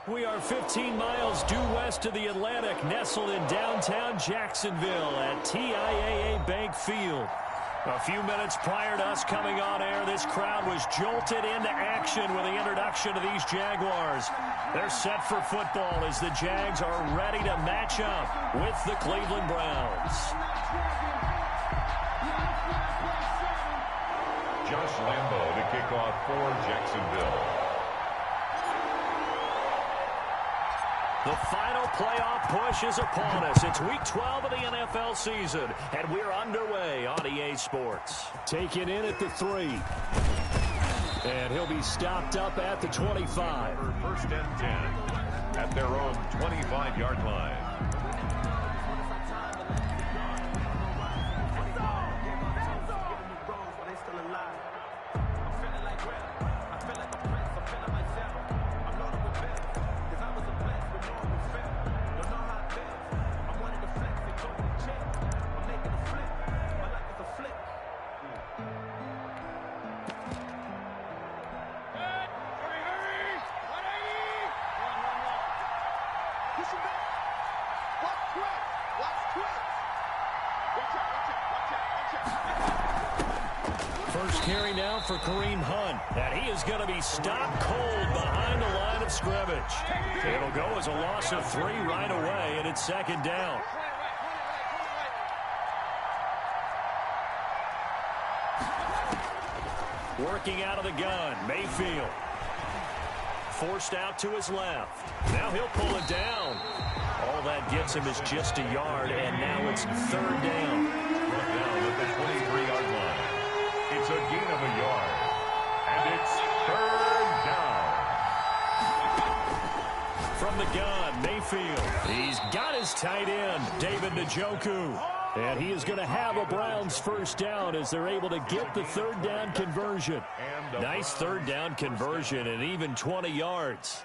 We are 15 miles due west of the Atlantic, nestled in downtown Jacksonville at TIAA Bank Field. A few minutes prior to us coming on air, this crowd was jolted into action with the introduction of these Jaguars. They're set for football as the Jags are ready to match up with the Cleveland Browns. Josh Lambo to kick off for Jacksonville. The final playoff push is upon us. It's week 12 of the NFL season, and we're underway on EA Sports. Taken in at the 3. And he'll be stopped up at the 25. First and 10 at their own 25-yard line. First carry now for Kareem Hunt, and he is going to be stopped cold behind the line of scrimmage. It'll go as a loss of 3 right away, and it's second down. Working out of the gun, Mayfield. Forced out to his left. Now he'll pull it down. All that gets him is just a yard, and now it's third down. Brought down at the 23-yard line. It's a gain of a yard, and it's third down. From the gun, Mayfield. He's got his tight end, David Njoku. And he is going to have a Browns first down as they're able to get the third down conversion. Nice third down conversion and even 20 yards.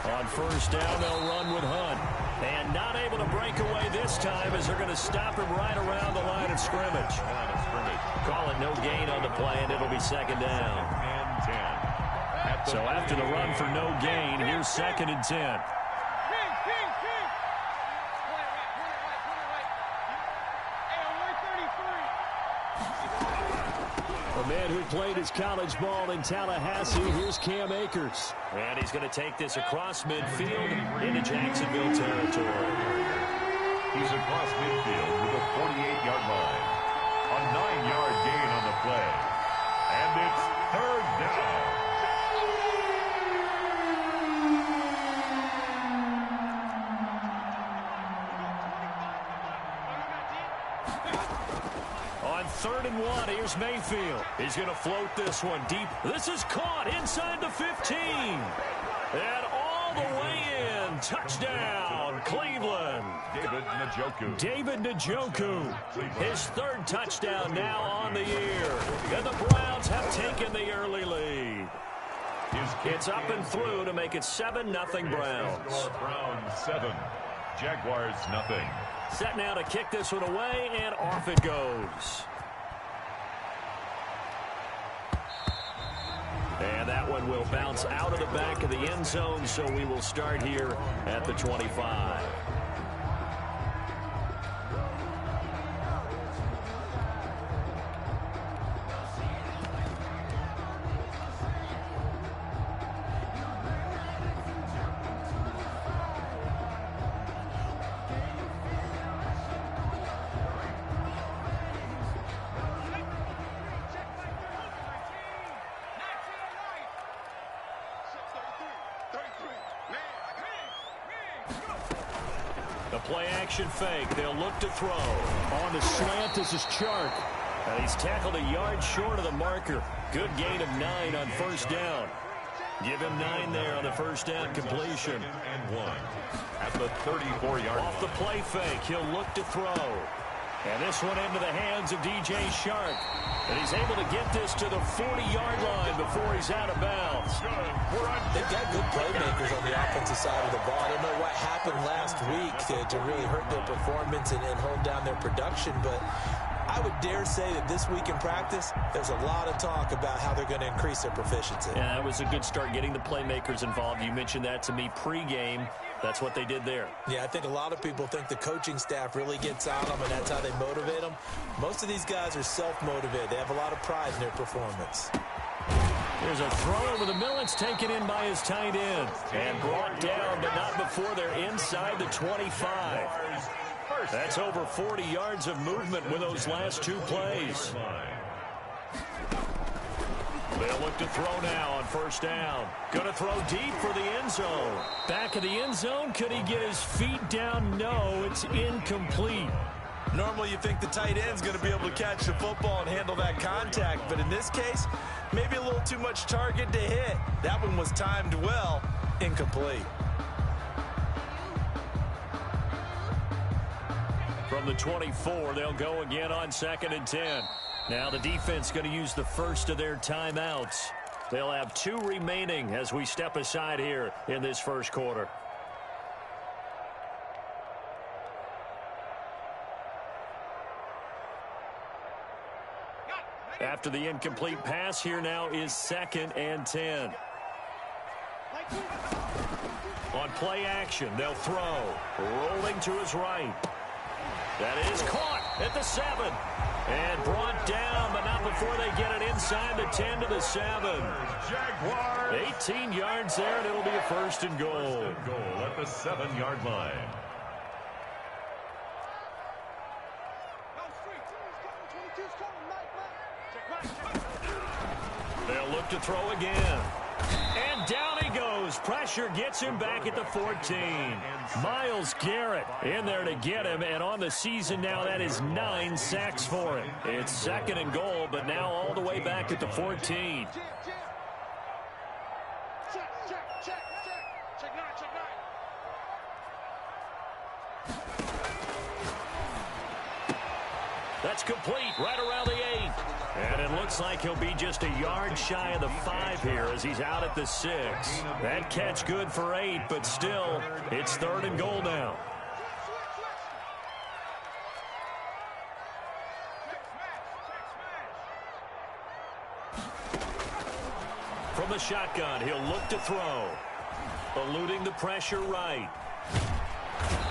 On first down, they'll run with Hunt. And not able to break away this time as they're going to stop him right around the line of scrimmage. Call it no gain on the play, and it'll be second down. And 10. So after the run for no gain, here's second and 10. A man who played his college ball in Tallahassee, here's Cam Akers. And he's going to take this across midfield into Jacksonville territory. He's across midfield with a 48-yard line. A 9-yard gain on the play. And it's third down. On 3rd and 1, here's Mayfield. He's going to float this one deep. This is caught inside the 15. And all the way in. Touchdown, Cleveland. David Njoku. His third touchdown now on the year. And the Browns have taken the early lead. It's up and through to make it 7-0 Browns. Browns 7. Jaguars nothing. Set now to kick this one away, and off it goes. And that one will bounce out of the back of the end zone, so we will start here at the 25. The play-action fake. They'll look to throw. On the slant, this is Chark. And he's tackled a yard short of the marker. Good gain of 9 on first down. Give him 9 there on the first down completion. And 1 at the 34-yard Off the play fake, he'll look to throw. And this one into the hands of DJ Shark. And he's able to get this to the 40-yard line before he's out of bounds. They've got good playmakers on the offensive side of the ball. I don't know what happened last week to really hurt their performance and hold down their production, but I would dare say that this week in practice, there's a lot of talk about how they're going to increase their proficiency. Yeah, that was a good start getting the playmakers involved. You mentioned that to me pregame. That's what they did there. Yeah, I think a lot of people think the coaching staff really gets on them, and that's how they motivate them. Most of these guys are self-motivated. They have a lot of pride in their performance. There's a throw over the middle. It's taken in by his tight end. And brought down, but not before they're inside the 25. That's over 40 yards of movement with those last 2 plays. They'll look to throw now on first down. Going to throw deep for the end zone. Back of the end zone. Could he get his feet down? No, it's incomplete. Normally you think the tight end's going to be able to catch the football and handle that contact, but in this case, maybe a little too much target to hit. That one was timed well. Incomplete. From the 24, they'll go again on 2nd and 10. Now the defense going to use the first of their timeouts. They'll have 2 remaining as we step aside here in this first quarter. After the incomplete pass, here now is 2nd and 10. On play action, they'll throw. Rolling to his right. That is caught at the 7. And brought down, but not before they get it inside the 10 to the 7. 18 yards there, and it'll be a 1st and goal. Goal at the 7-yard line. They'll look to throw again. And down he goes. Pressure gets him back at the 14. Myles Garrett in there to get him. And on the season now, that is 9 sacks for him. It's 2nd and goal, but now all the way back at the 14. That's complete right around the 8. And it looks like he'll be just a yard shy of the 5 here as he's out at the 6. That catch good for 8, but still, it's 3rd and goal now. From the shotgun, he'll look to throw. Eluding the pressure right.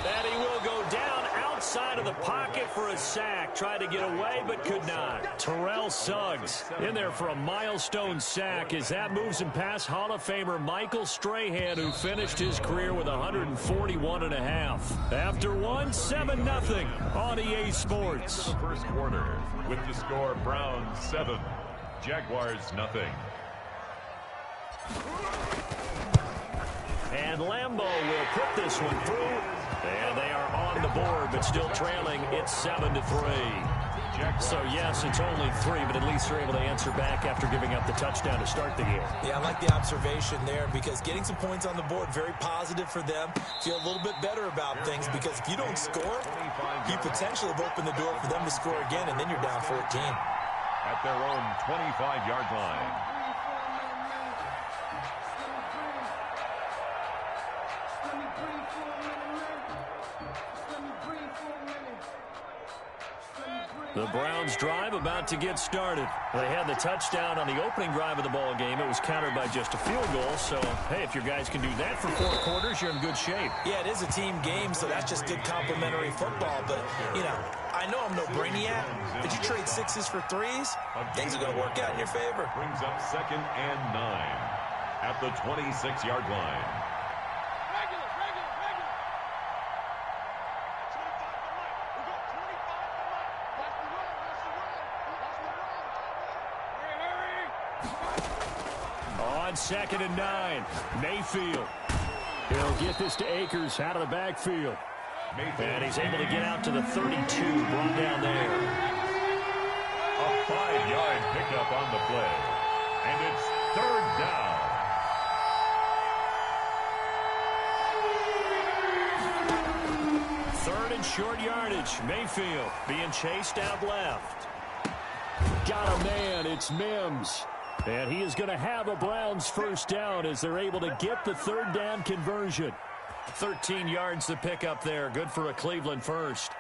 And he will go down outside of the pocket for a sack. Tried to get away, but could not. Terrell Suggs in there for a milestone sack as that moves him past Hall of Famer Michael Strahan, who finished his career with 141.5. After one, 7-0 on EA Sports. First quarter with the score Browns 7, Jaguars 0. And Lambeau will put this one through. And they are on the board, but still trailing. It's 7-3. So, yes, it's only 3, but at least they're able to answer back after giving up the touchdown to start the game. Yeah, I like the observation there because getting some points on the board, very positive for them. Feel a little bit better about things because if you don't score, you potentially have opened the door for them to score again, and then you're down 14. At their own 25-yard line. The Browns drive about to get started. They had the touchdown on the opening drive of the ball game. It was countered by just a field goal. So, hey, if your guys can do that for 4 quarters, you're in good shape. Yeah, it is a team game, so that's just good complimentary football. But, you know, I know I'm no brainiac, but you trade 6s for 3s, things are going to work out in your favor. Brings up 2nd and 9 at the 26-yard line. On 2nd and 9, Mayfield. He'll get this to Akers out of the backfield. And he's able to get out to the 32, brought down there. A 5-yard pickup on the play. And it's 3rd down. 3rd and short yardage. Mayfield being chased out left. Got a man. It's Mims. And he is going to have a Browns first down as they're able to get the 3rd down conversion. 13 yards to pick up there. Good for a Cleveland first.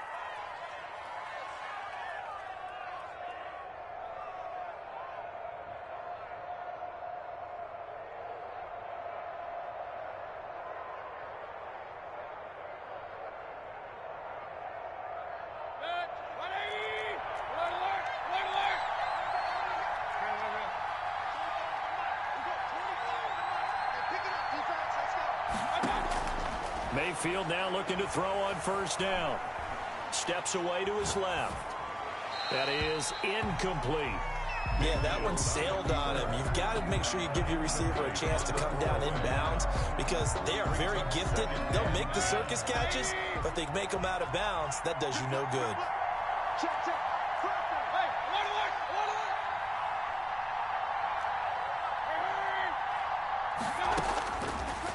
Mayfield now looking to throw on first down. Steps away to his left. That is incomplete. Yeah, that one sailed on him. You've got to make sure you give your receiver a chance to come down inbounds because they are very gifted. They'll make the circus catches, but they make them out of bounds. That does you no good.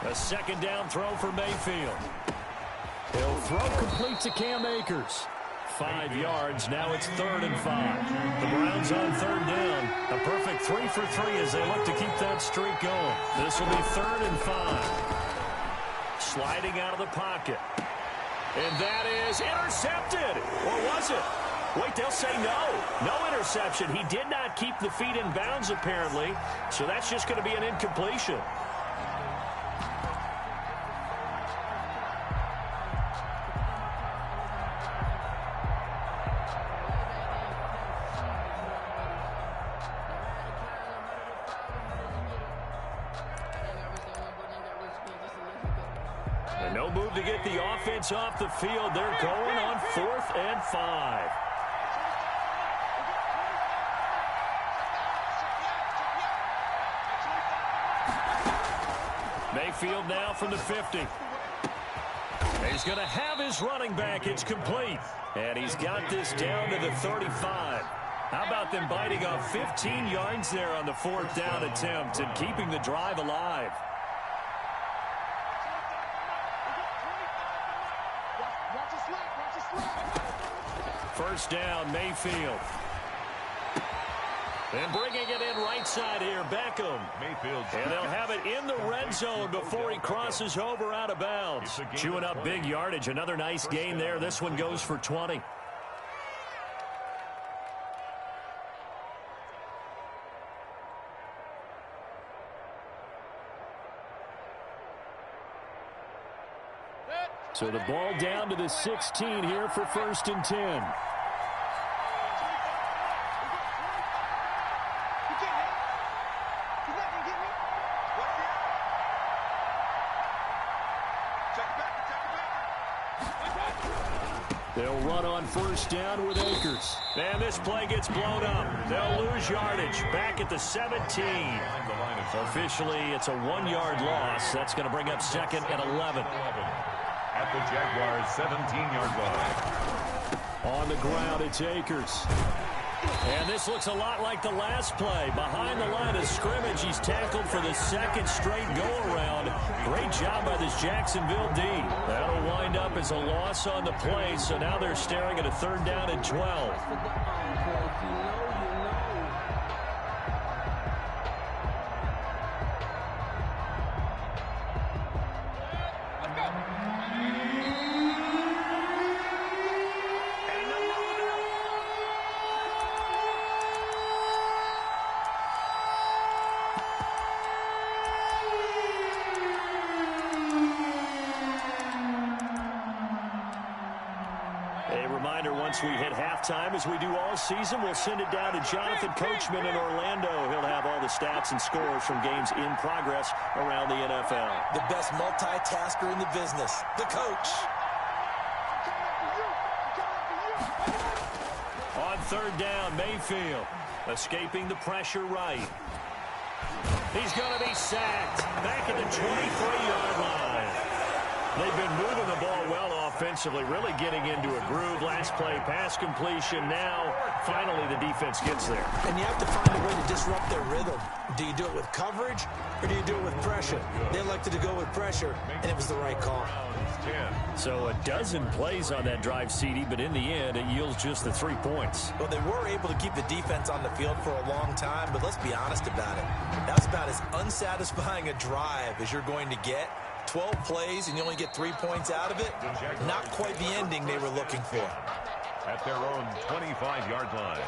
A 2nd down throw for Mayfield. He'll throw complete to Cam Akers. 5 yards. Now it's 3rd and 5. The Browns on 3rd down. A perfect 3 for 3 as they look to keep that streak going. This will be 3rd and 5. Sliding out of the pocket. And that is intercepted. Or was it? Wait, they'll say no. No interception. He did not keep the feet in bounds, apparently. So that's just going to be an incompletion. And no move to get the offense off the field. They're going on 4th and 5. Mayfield now from the 50. He's going to have his running back. It's complete. And he's got this down to the 35. How about them biting off 15 yards there on the 4th down attempt and keeping the drive alive? First down, Mayfield. And bringing it in right side here, Beckham. Mayfield. And they'll have it in the red zone before he crosses over out of bounds. Chewing up big yardage. Another nice gain there. This one goes for 20. So the ball down to the 16 here for 1st and 10. They'll run on first down with Akers. And this play gets blown up. They'll lose yardage back at the 17. Officially, it's a 1-yard loss. That's going to bring up 2nd and 11. At the Jaguars' 17-yard line. On the ground, it's Akers. And this looks a lot like the last play. Behind the line of scrimmage, he's tackled for the 2nd straight go-around. Great job by this Jacksonville D. That'll wind up as a loss on the play, so now they're staring at a 3rd down and 12. Once we hit halftime, as we do all season, we'll send it down to Jonathan Coachman in Orlando. He'll have all the stats and scores from games in progress around the NFL. The best multitasker in the business, the coach. On 3rd down, Mayfield escaping the pressure right. He's going to be sacked back at the 23-yard line. They've been moving the ball well offensively, really getting into a groove. Last play, pass completion. Now, finally, the defense gets there. And you have to find a way to disrupt their rhythm. Do you do it with coverage, or do you do it with pressure? They elected to go with pressure, and it was the right call. So a dozen plays on that drive, CD, but in the end, it yields just the 3 points. Well, they were able to keep the defense on the field for a long time, but let's be honest about it. That was about as unsatisfying a drive as you're going to get. 12 plays, and you only get 3 points out of it. Not quite the ending they were looking for. At their own 25-yard line.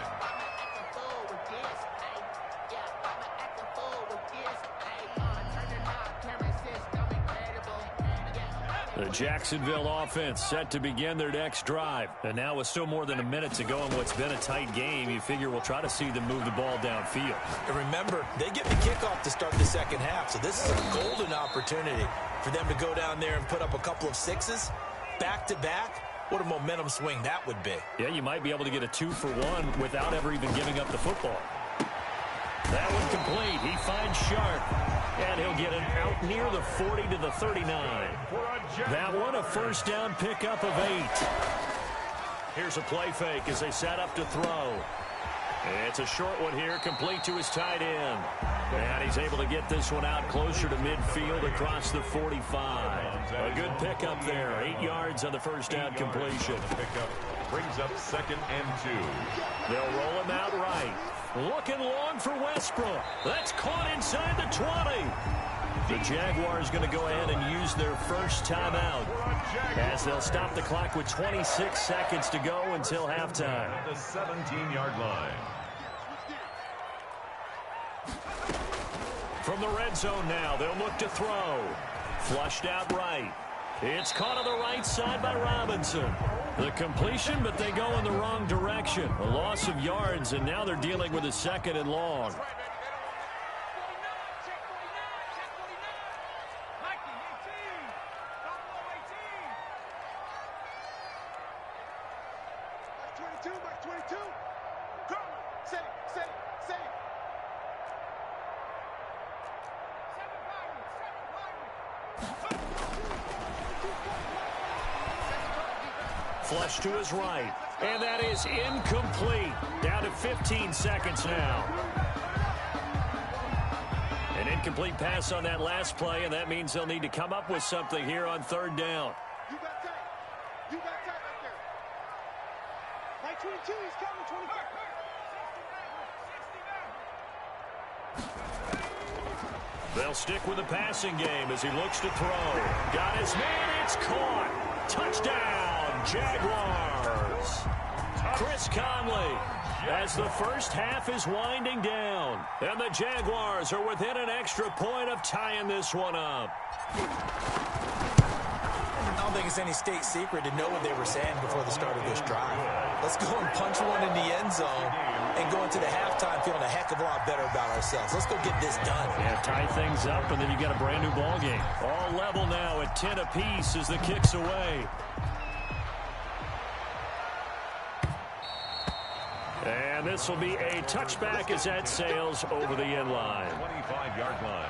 The Jacksonville offense set to begin their next drive. And now with still more than a minute to go in what's been a tight game, you figure we'll try to see them move the ball downfield. And remember, they get the kickoff to start the second half, so this is a golden opportunity for them to go down there and put up a couple of sixes back-to-back. What a momentum swing that would be. Yeah, you might be able to get a 2-for-1 without ever even giving up the football. That one complete. He finds Sharp. And he'll get it out near the 40 to the 39. That one, a first down pickup of 8. Here's a play fake as they set up to throw. It's a short one here, complete to his tight end. And he's able to get this one out closer to midfield across the 45. A good pickup there. 8 yards on the first down completion. Pickup brings up 2nd and 2. They'll roll him out right. Looking long for Westbrook. That's caught inside the 20. The Jaguars going to go ahead and use their first timeout as they'll stop the clock with 26 seconds to go until halftime. At the 17-yard line. From the red zone now, they'll look to throw. Flushed out right. It's caught on the right side by Robinson. The completion, but they go in the wrong direction. A loss of yards, and now they're dealing with a 2nd and long. Flush to his right, and that is incomplete. Down to 15 seconds now. An incomplete pass on that last play, and that means they'll need to come up with something here on 3rd down. You got tight. You got tight right there. Like 22, he's coming, 25. They'll stick with the passing game as he looks to throw. Got his man, it's caught. Touchdown, Jaguars. Chris Conley as the first half is winding down. And the Jaguars are within an extra point of tying this one up. I don't think it's any state secret to know what they were saying before the start of this drive. Let's go and punch one in the end zone and go into the halftime feeling a heck of a lot better about ourselves. Let's go get this done. Yeah, tie things up, and then you got a brand new ball game. All level now at 10 apiece as the kick's away. And this will be a touchback as that sails over the end line. 25-yard line.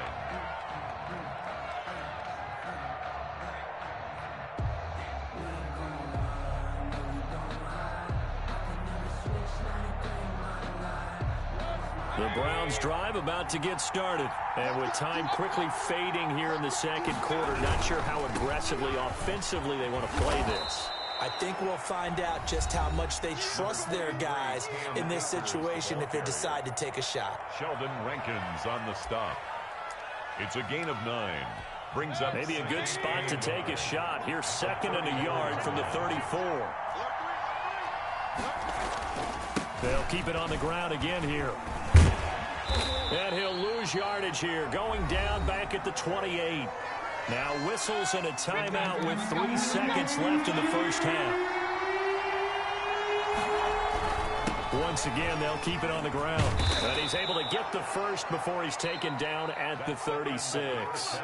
The Browns drive about to get started. And with time quickly fading here in the second quarter, not sure how aggressively, offensively they want to play this. I think we'll find out just how much they trust their guys in this situation if they decide to take a shot. Sheldon Rankins on the stop. It's a gain of 9. Brings up maybe a good spot to take a shot. Here's 2nd and a yard from the 34. They'll keep it on the ground again here. And he'll lose yardage here, going down back at the 28. Now whistles and a timeout with 3 seconds left in the first half. Once again, they'll keep it on the ground. And he's able to get the first before he's taken down at the 36.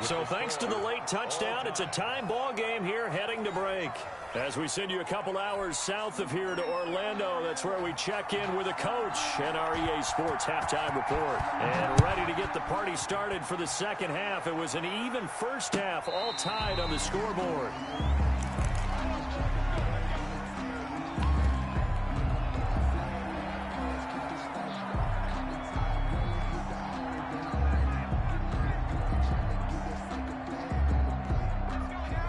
So thanks to the late touchdown, it's a time ball game here heading to break. As we send you a couple hours south of here to Orlando, that's where we check in with a coach and our EA Sports halftime report. And ready to get the party started for the second half. It was an even first half, all tied on the scoreboard.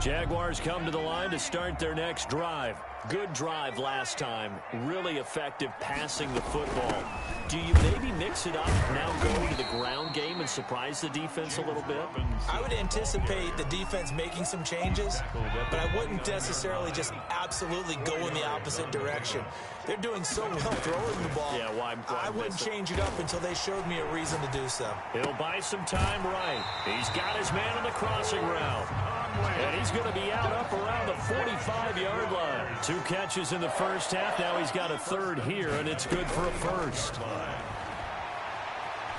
Jaguars come to the line to start their next drive. Good drive last time. Really effective passing the football. Do you maybe mix it up, now go to the ground game and surprise the defense a little bit? I would anticipate the defense making some changes, but I wouldn't necessarily just absolutely go in the opposite direction. They're doing so well throwing the ball. Yeah, why I wouldn't change it up until they showed me a reason to do so. He'll buy some time right. He's got his man on the crossing route. And he's going to be out up around the 45-yard line. 2 catches in the first half. Now he's got a third here, and it's good for a first.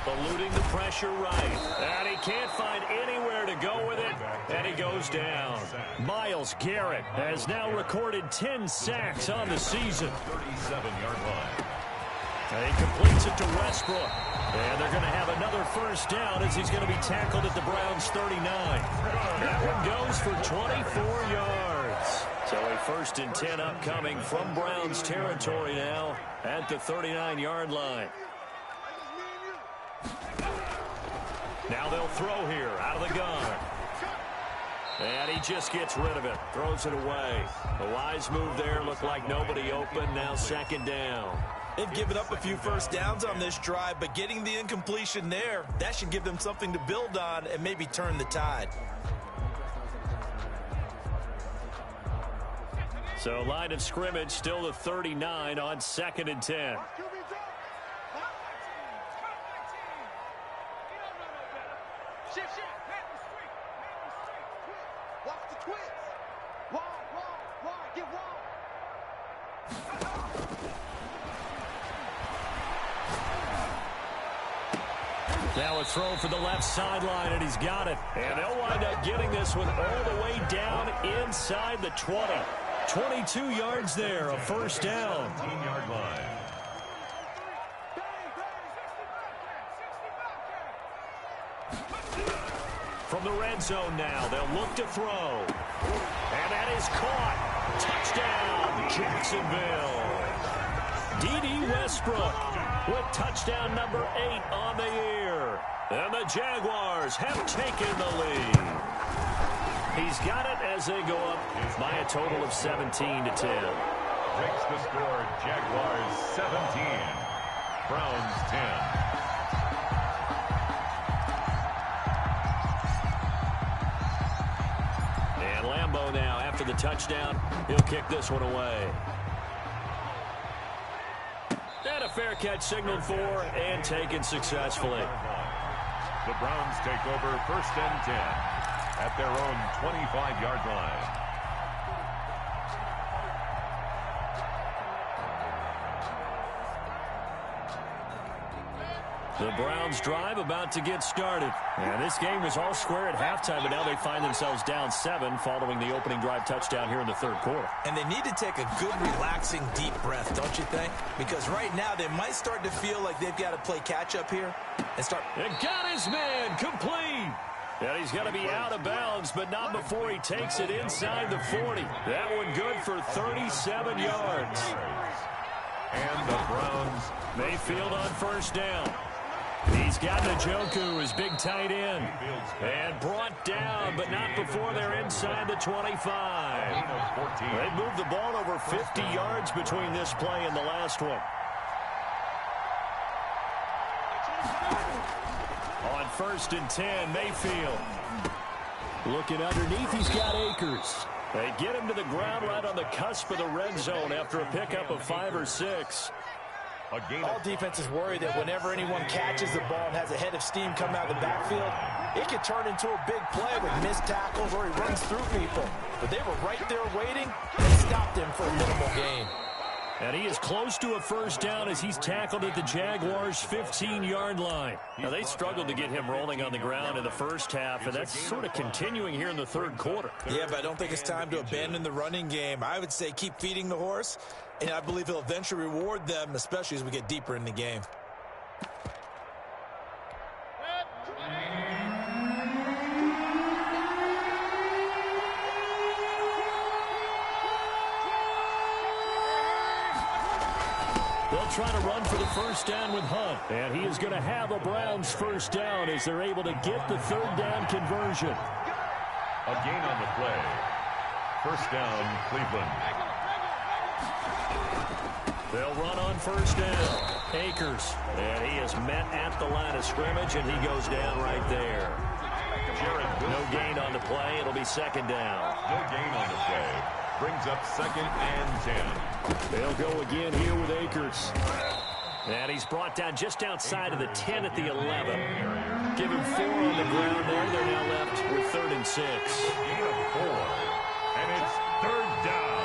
Eluding the pressure right. And he can't find anywhere to go with it. And he goes down. Myles Garrett has now recorded 10 sacks on the season. 37-yard line. And he completes it to Westbrook. And they're going to have another first down as he's going to be tackled at the Browns' 39. That one goes for 24 yards. So a 1st and 10 upcoming from Browns territory now at the 39-yard line. Now they'll throw here out of the gun. And he just gets rid of it. Throws it away. A wise move there. Looked like nobody open. Now 2nd down. They've given up a few first downs on this drive, but getting the incompletion there, that should give them something to build on and maybe turn the tide. So line of scrimmage still the 39 on 2nd and 10. Now a throw for the left sideline, and he's got it. And they'll wind up getting this one all the way down inside the 20. 22 yards there, a first down. 15-yard line. From the red zone now, they'll look to throw. And that is caught. Touchdown, Jacksonville. D.D. Westbrook with touchdown number 8 on the year. And the Jaguars have taken the lead. He's got it as they go up by a total of 17-10. Breaks the score. Jaguars 17. Browns 10. And Lambeau now, after the touchdown, he'll kick this one away. And a fair catch signaled for and taken successfully. The Browns take over 1st and 10 at their own 25-yard line. The Browns drive about to get started. And this game was all square at halftime, but now they find themselves down 7 following the opening drive touchdown here in the 3rd quarter. And they need to take a good, relaxing, deep breath, don't you think? Because right now they might start to feel like they've got to play catch-up here and start. And got his man complete. And he's got to be out of bounds, but not before he takes it inside the 40. That one good for 37 yards. And the Browns. Mayfield on 1st down. He's got Njoku, his big tight end. And brought down, but not before they're inside the 25. They moved the ball over 50 yards between this play and the last one. On 1st and 10, Mayfield. Looking underneath, he's got Akers. They get him to the ground right on the cusp of the red zone after a pickup of 5 or 6. All defenses worry that whenever anyone catches the ball and has a head of steam come out of the backfield, it could turn into a big play with missed tackles or he runs through people. But they were right there waiting and stopped him for a minimal gain. And he is close to a first down as he's tackled at the Jaguars' 15-yard line. Now, they struggled to get him rolling on the ground in the first half, and that's sort of continuing here in the 3rd quarter. Yeah, but I don't think it's time to abandon the running game. I would say keep feeding the horse, and I believe he'll eventually reward them, especially as we get deeper in the game. They'll try to run for the first down with Hunt. And he is going to have a Browns first down as they're able to get the 3rd down conversion. A gain on the play. First down, Cleveland. They'll run on first down. Akers. And he is met at the line of scrimmage, and he goes down right there. No gain on the play. It'll be second down. No gain on the play. Brings up 2nd and 10. They'll go again here with Akers. And he's brought down just outside of the 10 at the 11. Give him 4 on the ground there. They're now left with 3rd and 6. Gain of 4. And it's 3rd down.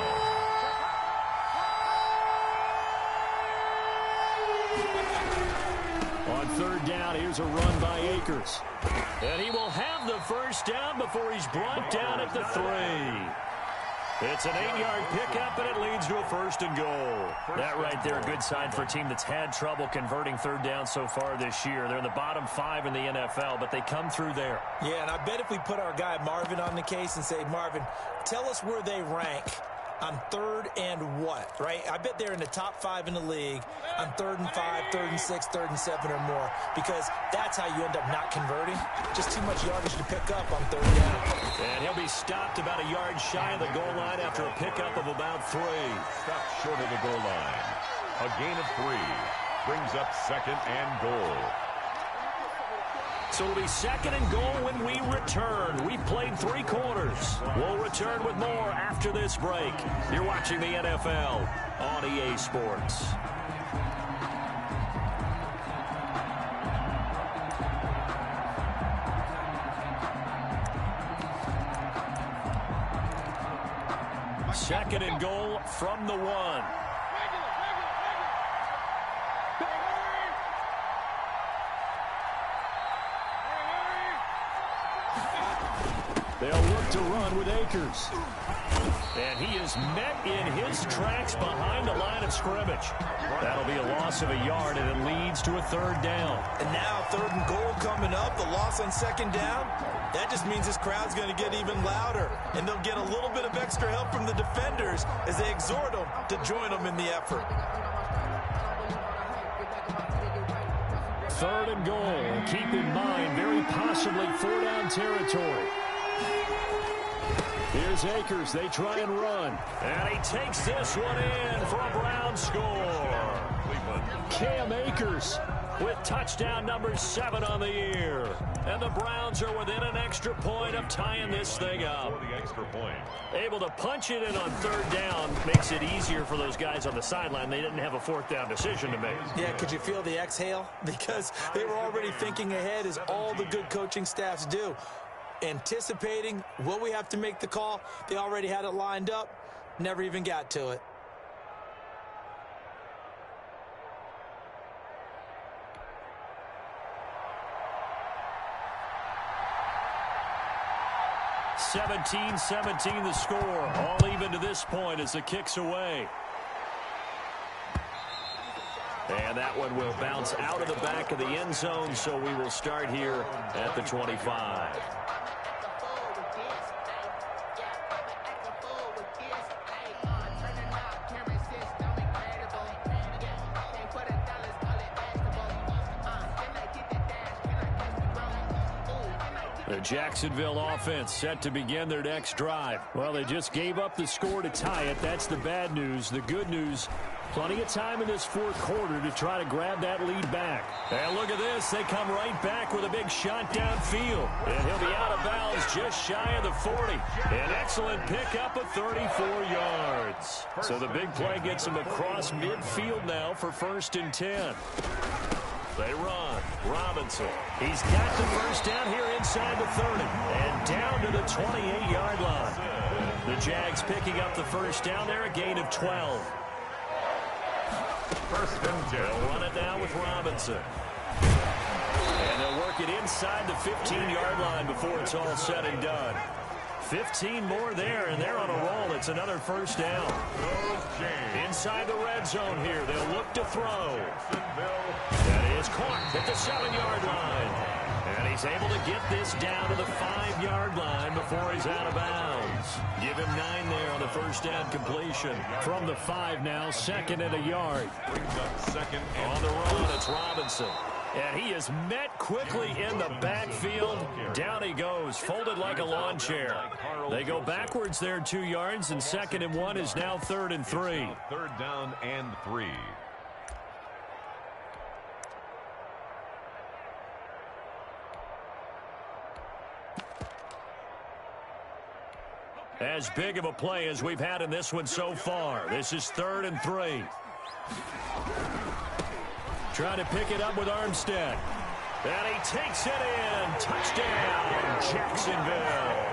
On 3rd down, here's a run by Akers. And he will have the first down before he's brought down at the 3. It's an 8-yard pickup, and it leads to a 1st and goal. That right there, a good sign for a team that's had trouble converting 3rd down so far this year. They're in the bottom 5 in the NFL, but they come through there. Yeah, and I bet if we put our guy Marvin on the case and say, Marvin, tell us where they rank on 3rd and what, right? I bet they're in the top 5 in the league on 3rd and 5, 3rd and 6, 3rd and 7 or more, because that's how you end up not converting. Just too much yardage to pick up on 3rd down. And he'll be stopped about a yard shy of the goal line after a pickup of about 3. Stopped short of the goal line. A gain of 3. Brings up 2nd and goal. So it'll be 2nd and goal when we return. We've played 3 quarters. We'll return with more after this break. You're watching the NFL on EA Sports. Second and goal from the 1. They'll look to run with Akers. And he is met in his tracks behind the line of scrimmage. That'll be a loss of a yard, and it leads to a 3rd down. And now 3rd and goal coming up, the loss on 2nd down. That just means this crowd's going to get even louder, and they'll get a little bit of extra help from the defenders as they exhort them to join them in the effort. 3rd and goal. Keep in mind, very possibly 4-down territory. Here's Akers. They try and run. And he takes this one in for a Brown score. Cam Akers with touchdown number 7 on the year. And the Browns are within an extra point of tying this thing up. The extra point. Able to punch it in on 3rd down makes it easier for those guys on the sideline. They didn't have a 4th down decision to make. Yeah, could you feel the exhale? Because they were already thinking ahead, as all the good coaching staffs do. Anticipating, will we have to make the call? They already had it lined up, never even got to it. (17-17) the score. All even to this point as the kick's away. And that one will bounce out of the back of the end zone, so we will start here at the 25. The Jacksonville offense set to begin their next drive. Well, they just gave up the score to tie it. That's the bad news. The good news, plenty of time in this 4th quarter to try to grab that lead back. And look at this. They come right back with a big shot downfield. And he'll be out of bounds just shy of the 40. An excellent pickup of 34 yards. So the big play gets him across midfield now for 1st and 10. They run. Robinson. He's got the first down here inside the 30. And down to the 28-yard line. The Jags picking up the first down there, a gain of 12. 1st and 10. They'll run it now with Robinson. And they'll work it inside the 15-yard line before it's all said and done. 15 more there, and they're on a roll. It's another first down. Inside the red zone here. They'll look to throw. That is caught at the 7-yard line. And he's able to get this down to the 5-yard line before he's out of bounds. Give him 9 there on the first down completion. From the 5 now, 2nd and a yard. Brings up 2nd and on the run, it's Robinson. And he is met quickly in the backfield. Down he goes, folded like a lawn chair. They go backwards there 2 yards, and 2nd and 1 is now 3rd and 3. Third down and 3. As big of a play as we've had in this one so far. This is 3rd and 3. Trying to pick it up with Armstead. And he takes it in. Touchdown, Jacksonville.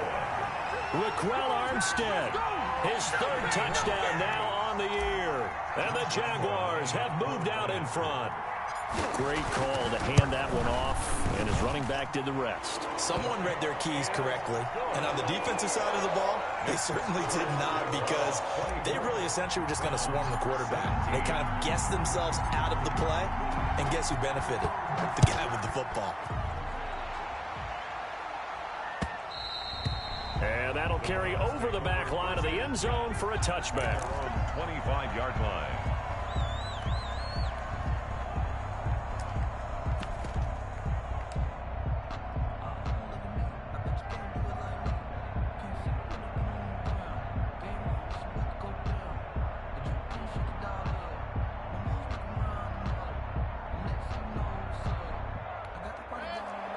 Raquel Armstead, his 3rd touchdown now on the year. And the Jaguars have moved out in front. Great call to hand that one off, and his running back did the rest. Someone read their keys correctly, and on the defensive side of the ball, they certainly did not, because they really essentially were just going to swarm the quarterback. They kind of guessed themselves out of the play, and guess who benefited? The guy with the football. And that'll carry over the back line of the end zone for a touchback. 25-yard line.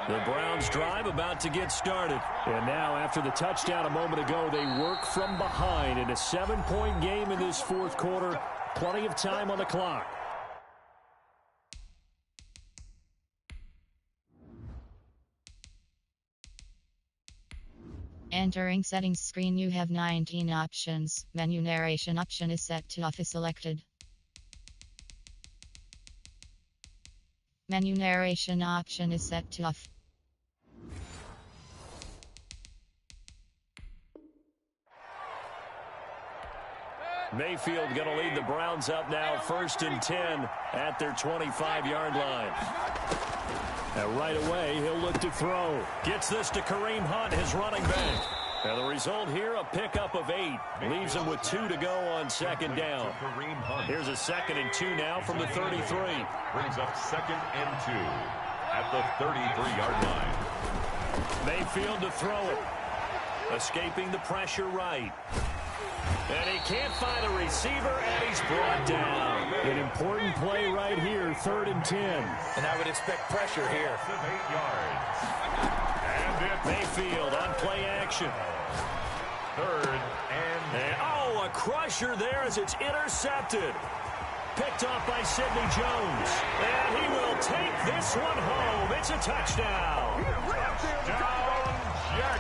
The Browns drive about to get started. And now, after the touchdown a moment ago, they work from behind in a 7-point game in this 4th quarter. Plenty of time on the clock. Entering settings screen, you have 19 options. Menu narration option is set to off is selected. Menu narration option is set to off. Mayfield going to lead the Browns up now, 1st and 10 at their 25-yard line. And right away, he'll look to throw. Gets this to Kareem Hunt, his running back. And the result here, a pickup of 8. Leaves him with 2 to go on 2nd down. Here's a 2nd and 2 now from the 33. Brings up 2nd and 2 at the 33-yard line. Mayfield to throw it. Escaping the pressure right. And he can't find a receiver, and he's brought down. An important play right here, 3rd and 10. And I would expect pressure here. 8 yards. And it's Mayfield on play action. 3rd and oh, a crusher there as it's intercepted. Picked off by Sidney Jones. And he will take this one home. It's a touchdown.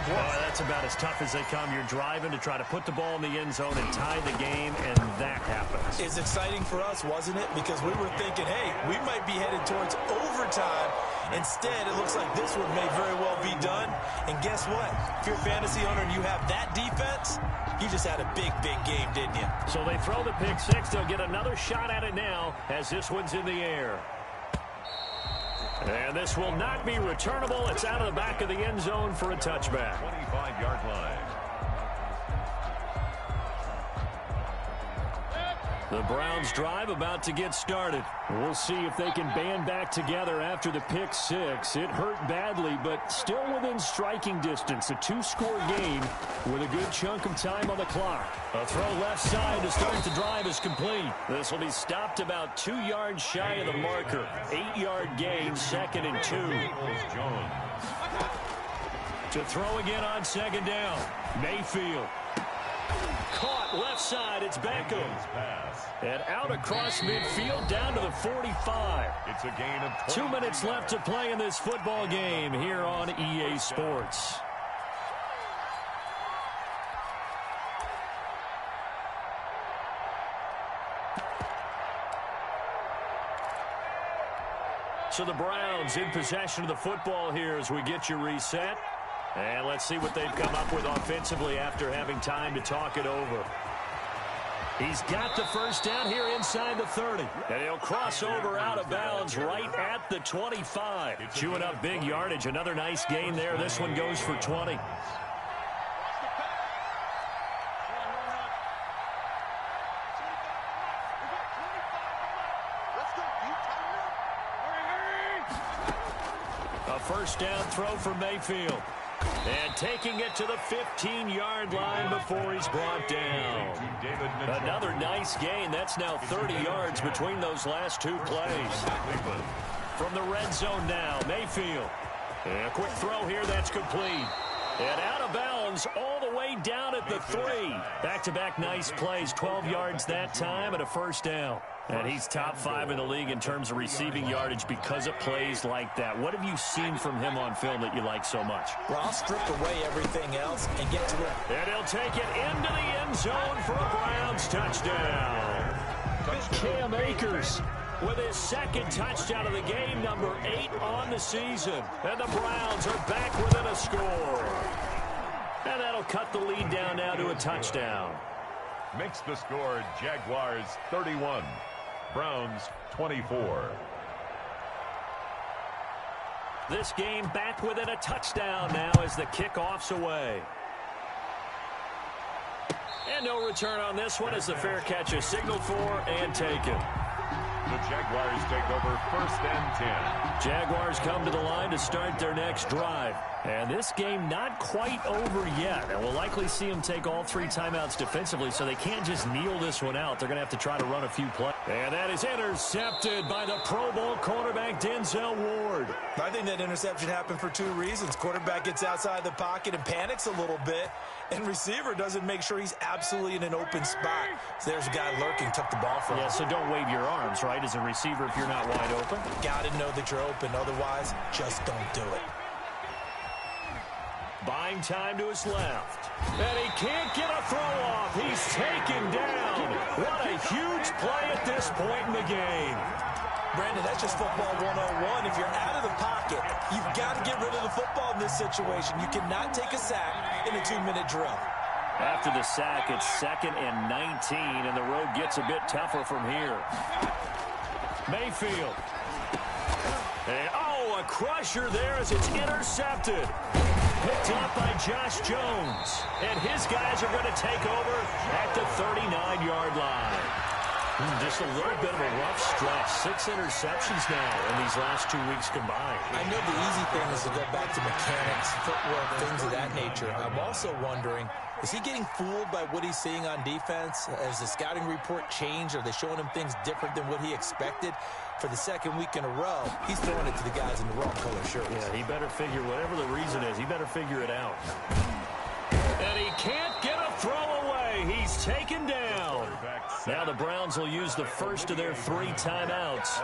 Well, that's about as tough as they come. You're driving to try to put the ball in the end zone and tie the game, and that happens. It's exciting for us, wasn't it? Because we were thinking, hey, we might be headed towards overtime. Instead, it looks like this one may very well be done. And guess what? If you're a fantasy owner and you have that defense, you just had a big, big game, didn't you? So they throw the pick 6. They'll get another shot at it now as this one's in the air. And this will not be returnable. It's out of the back of the end zone for a touchback. 25-yard line. The Browns drive about to get started. We'll see if they can band back together after the pick 6. It hurt badly, but still within striking distance. A 2-score game with a good chunk of time on the clock. A throw left side to start the drive is complete. This will be stopped about 2 yards shy of the marker. 8-yard gain, 2nd and 2. To throw again on 2nd down. Mayfield. Caught left side. It's Beckham. And out across midfield down to the 45. It's a gain of 2 minutes left to play in this football game here on EA Sports. So the Browns in possession of the football here as we get you reset. And let's see what they've come up with offensively after having time to talk it over. He's got the first down here inside the 30. And he'll cross over out of bounds right at the 25. Chewing up big yardage. Another nice gain there. This one goes for 20. A first down throw for Mayfield. And taking it to the 15-yard line before he's brought down. Another nice gain. That's now 30 yards between those last two plays. From the red zone now, Mayfield. And a quick throw here, that's complete. And out of bounds all the way down at the 3. Back-to-back nice plays, 12 yards that time and a first down. And he's top 5 in the league in terms of receiving yardage because of plays like that. What have you seen from him on film that you like so much? Well, I'll strip away everything else and get to it. And he'll take it into the end zone for a Browns touchdown. Cam Akers with his second touchdown of the game, number 8 on the season. And the Browns are back within a score. And that'll cut the lead down now to a touchdown. Makes the score Jaguars 31, Browns 24. This game back within a touchdown now as the kickoff's away. And no return on this one as the fair catch is signaled for and taken. The Jaguars take over 1st and 10. Jaguars come to the line to start their next drive. And this game not quite over yet. And we'll likely see them take all 3 timeouts defensively, so they can't just kneel this one out. They're going to have to try to run a few plays. And that is intercepted by the Pro Bowl cornerback Denzel Ward. I think that interception happened for 2 reasons. Quarterback gets outside the pocket and panics a little bit, and receiver doesn't make sure he's absolutely in an open spot. So there's a guy lurking, took the ball from him. Yeah, so don't wave your arms, right, as a receiver if you're not wide open. Got to know that you're open. Otherwise, just don't do it. Buying time to his left. And he can't get a throw off. He's taken down. What a huge play at this point in the game. Brandon, that's just football 101. If you're out of the pocket, you've got to get rid of the football in this situation. You cannot take a sack in a 2-minute drill. After the sack, it's 2nd and 19, and the road gets a bit tougher from here. Mayfield. And, a crusher there as it's intercepted. Picked up by Josh Jones. And his guys are going to take over at the 39-yard line. Just a little bit of a rough stretch. 6 interceptions now in these last 2 weeks combined. I know the easy thing is to go back to mechanics, footwork, things of that nature. I'm also wondering, is he getting fooled by what he's seeing on defense? Has the scouting report changed? Are they showing him things different than what he expected? For the 2nd week in a row, he's throwing it to the guys in the wrong color shirts. Yeah, he better figure, whatever the reason is, he better figure it out. And he can't get a throw away. He's taken down. Now the Browns will use the first of their 3 timeouts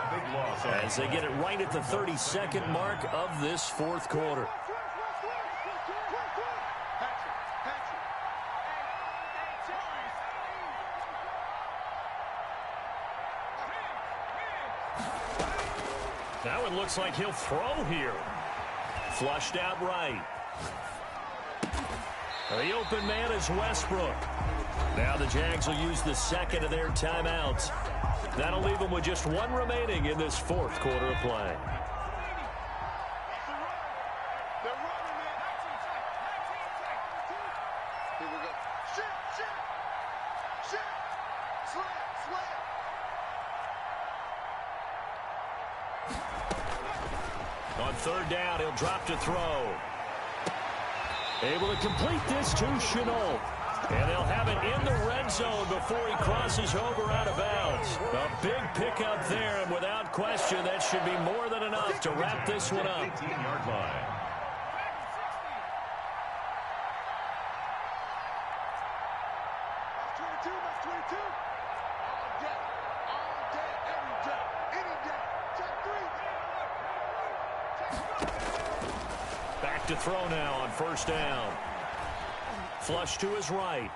as they get it right at the 32nd mark of this 4th quarter. Now it looks like he'll throw here. Flushed out right. The open man is Westbrook. Now the Jags will use the 2nd of their timeouts. That'll leave them with just 1 remaining in this 4th quarter of play. Here we go. Shit. Slam. On 3rd down, he'll drop to throw. Able to complete this to Chenault. And they'll have it in the red zone before he crosses over out of bounds. A big pickup there, and without question, that should be more than enough to wrap this one up. 18-yard line. Back to throw now on 1st down. Flush to his right.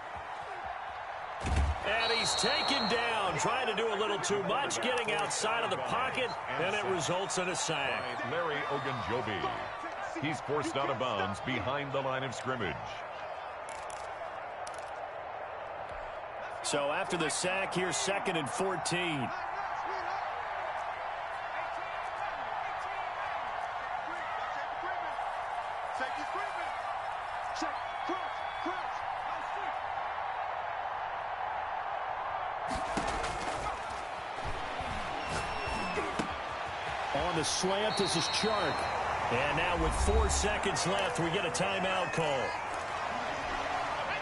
And he's taken down, trying to do a little too much, getting outside of the pocket, and it results in a sack. Larry Ogunjobi. He's forced out of bounds behind the line of scrimmage. So after the sack, here's 2nd and 14. On the slant, this is Chark. And now with 4 seconds left, we get a timeout call.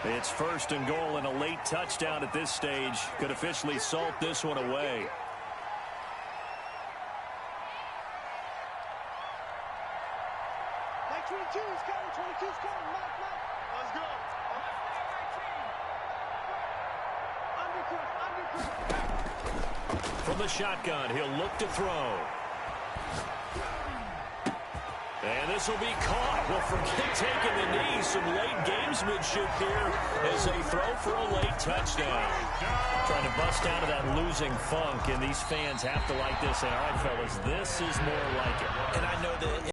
It's 1st and goal, and a late touchdown at this stage could officially salt this one away. Like 22 is coming, 22 is coming. Mike. Let's go. Undercut. From the shotgun, he'll look to throw. And this will be caught. Well, forget taking the knee. Some late gamesmanship here as they throw for a late touchdown. Trying to bust out of that losing funk, and these fans have to like this. And all right, fellas, this is more like it. And I know that